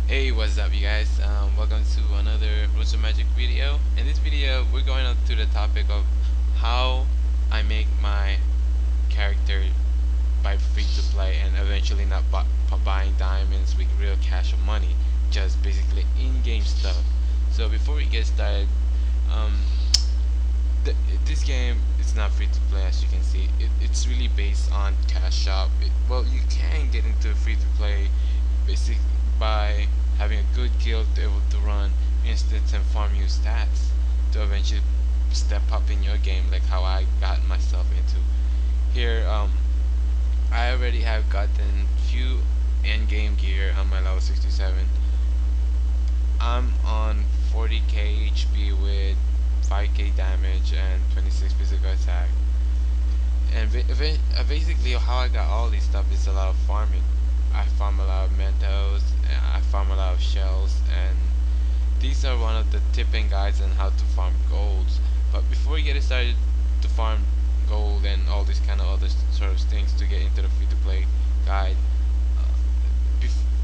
Hey, what's up, you guys? Welcome to another Rules of Magic video. In this video, we're going on to the topic of how I make my character by free to play and eventually not buying diamonds with real cash or money, just basically in-game stuff. So before we get started, um, th this game is not free to play, as you can see. It's really based on cash shop. Well, you can get into free to play basic by having a good guild to able to run instants and farm you stats to eventually step up in your game, like how I got myself into here. I already have gotten few end game gear on my level 67. I'm on 40k HP with 5k damage and 26 physical attack. And basically how I got all these stuff is a lot of farming. I farm a lot of Mentos, and I farm a lot of shells, and these are one of the tip and guides on how to farm golds. But before we get started to farm gold and all these kind of other sort of things to get into the free to play guide,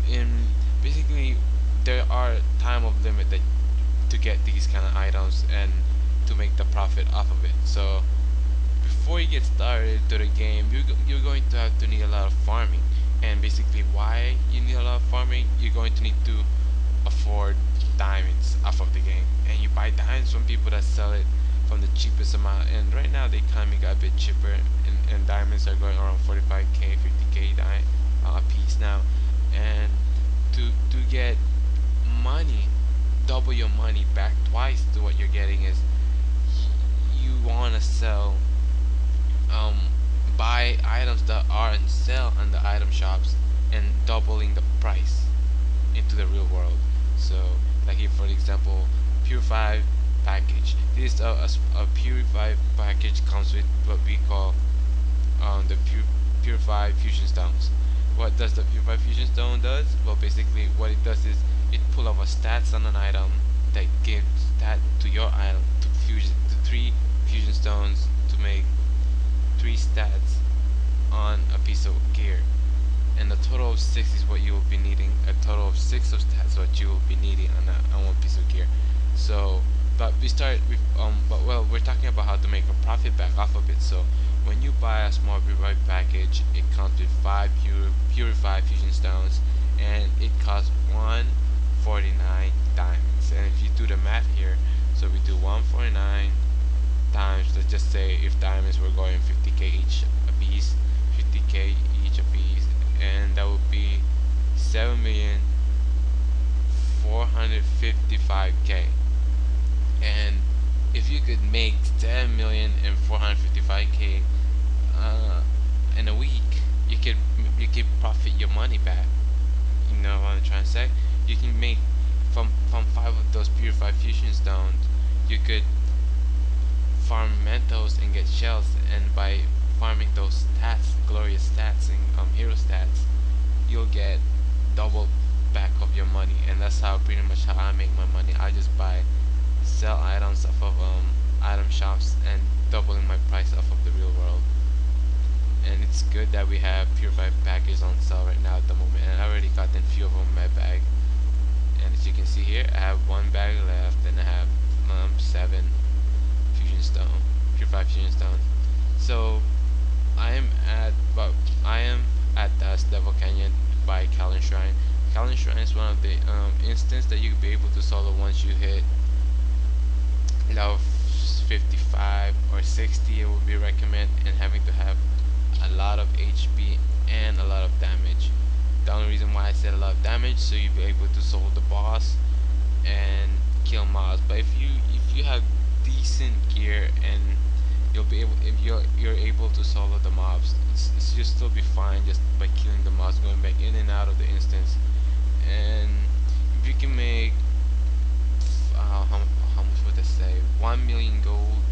in basically there are time of limit that to get these kind of items and to make the profit off of it. So before you get started to the game, you're going to have to need a lot of farming. And basically why you need a lot of farming, you're going to need to afford diamonds off of the game. And you buy diamonds from people that sell it from the cheapest amount. And right now the economy got a bit cheaper, and diamonds are going around 45k, 50k a piece now. And to get money, double your money back twice to what you're getting, is you want to sell buy items that are on sale on the item shops and doubling the price into the real world. So like here, for example, Purify package. This a Purify package comes with what we call the Purify fusion stones. What does the Purify fusion stone does? Well, basically what it does is it pull up a stats on an item that gives that to your item to fuse to 3 fusion stones to make 3 stats on a piece of gear, and a total of 6 is what you will be needing. A total of 6 of stats what you will be needing on one piece of gear. So, but we start with we're talking about how to make a profit back off of it. So when you buy a small revive package, it comes with 5 purified fusion stones, and it costs 149 diamonds. And if you do the math here, so we do 149 times, let's just say if diamonds were going 50k each a piece, 50k each a piece, and that would be 7,455k. And if you could make 10,455k in a week, you could profit your money back. You know what I'm trying to say? You can make from 5 of those purified fusion stones, you could farm Mentos and get shells, and by farming those stats, glorious stats and hero stats, you'll get double back of your money. And that's how pretty much how I make my money. I just sell items off of item shops and doubling my price off of the real world. And it's good that we have purified packages on sale right now at the moment, and I already gotten a few of them in my bag. And as you can see here, I have 1 bag left, and I have 7 fusion stone, purified fusion stone. So I am at Devil Canyon by Callan Shrine. Callan Shrine is one of the instances that you'll be able to solo once you hit level 55 or 60. It would be recommend, and having to have a lot of HP and a lot of damage. The only reason why I said a lot of damage, so you'll be able to solo the boss and kill mobs. But if you have decent gear and you'll be able, if you're able to solo the mobs, you'll still be fine just by killing the mobs, going back in and out of the instance. And if you can make how much would I say, 1 million gold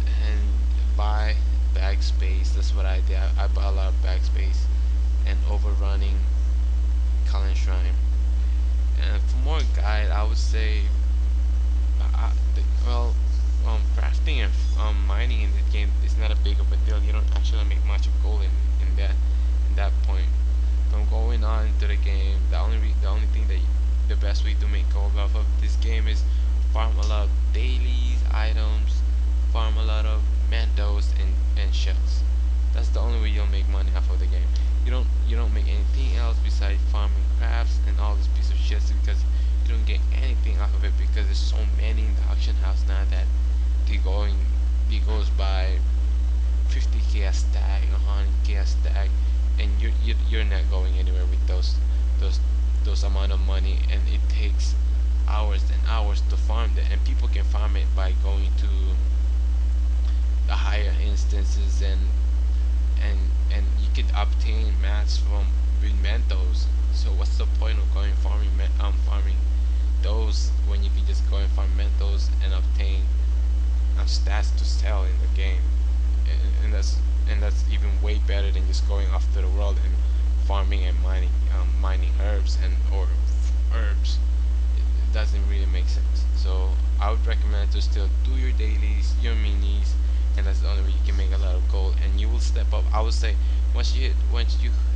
and buy bag space. That's what I did. I bought a lot of bag space and overrunning Callan Shrine. And for more guide, I would say crafting and mining in this game is not a big of a deal. You don't actually make much of gold in that point. From going on into the game, the only best way to make gold off of this game is farm a lot of dailies, items, farm a lot of mantos and shells. That's the only way you'll make money off of the game. You don't make anything else besides farming crafts and all this piece of shit, because you don't get anything off of it, because there's so many in the auction house now that they goes by 50k a stack, 100k a stack, and you're not going anywhere with those those amount of money, and it takes hours and hours to farm that, and people can farm it by going to the higher instances, and you could obtain mats from with mentos. So what's the point of going farming those when you can just go and farm mentos and obtain stats to sell in the game, and that's even way better than just going off to the world and farming and mining herbs and or herbs. It doesn't really make sense. So I would recommend to still do your dailies, your minis, and that's the only way you can make a lot of gold, and you will step up. I would say once you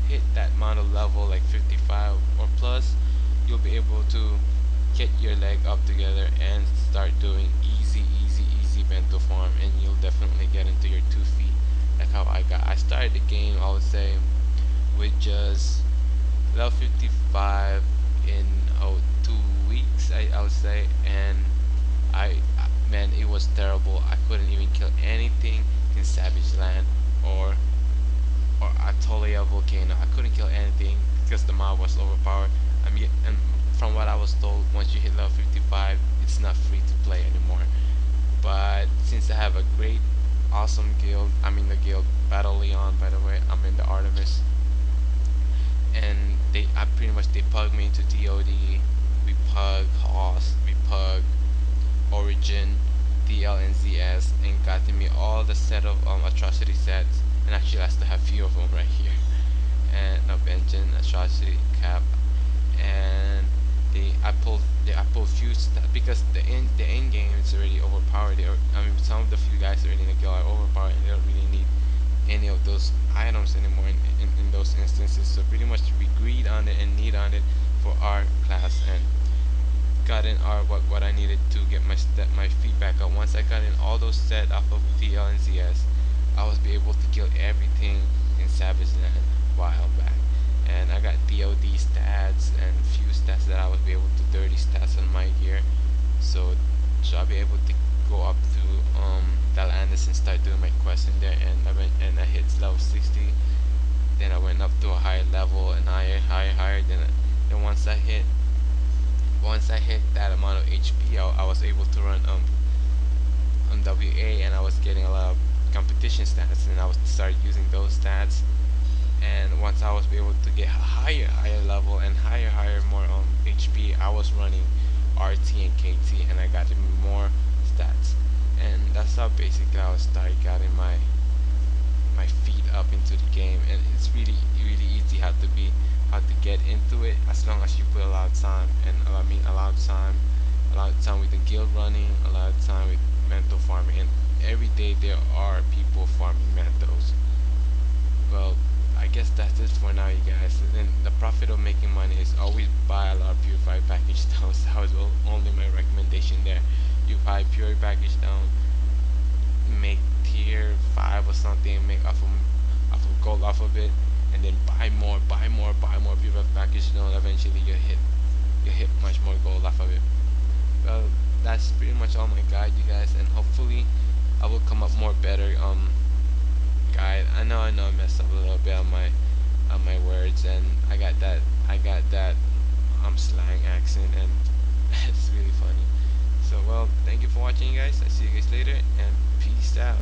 hit that amount of level, like 55 or plus, you'll be able to get your leg up together and start doing easy bento farm, and you'll definitely get into your 2 feet, like how I started the game, I would say, with just level 55 in 2 weeks, I would say, and man, it was terrible. I couldn't even kill anything in Savage Land or Atolia Volcano. I couldn't kill anything because the mob was overpowered. And from what I was told, once you hit level 55, it's not free to play anymore. But since I have a great, awesome guild, I'm in the guild Battle Leon, by the way. I'm in the Artemis, and I pretty much they pug me into TOD. We pug Hoss, we pug Origin, DL, and ZS, and got me all the set of atrocity sets. And actually, I still have few of them right here. And no Vengeance, Atrocity, Cap, and I pulled few because the end game is already overpowered. Some of the few guys already in the guild are overpowered, and they don't really need any of those items anymore in those instances. So pretty much we greed on it and need on it for our class, and got in what I needed to get my feet back up. Once I got in all those set off of DL and ZS, I was be able to kill everything in Savage Land a while back. And I got DOD stats and few stats that I would be able to 30 stats on my gear. So I'll be able to go up to Dalandis and start doing my quest in there, and I hit level 60. Then I went up to a higher level and higher. Then once I hit that amount of HP, I was able to run WA, and I was getting a lot of competition stats, and I was start using those stats. And once I was able to get higher level and higher more HP, I was running RT and KT, and I got even more stats. And that's how basically I was getting my feet up into the game. And it's really easy how to get into it, as long as you put a lot of time, and a lot of time with the guild running, a lot of time with mental farming, and every day there are people farming mentos. Well, I guess that's it for now, you guys. And the profit of making money is always buy a lot of purified package stones. That was only my recommendation there. You buy pure package stone, make tier 5 or something, make off of gold off of it, and then buy more purified package stone. Eventually you hit much more gold off of it. Well, that's pretty much all my guide, you guys, and hopefully I will come up more better guide. I know I messed up a little bit on my words, and I got that slang accent, and it's really funny. So well, thank you for watching, guys. I see you guys later, and peace out.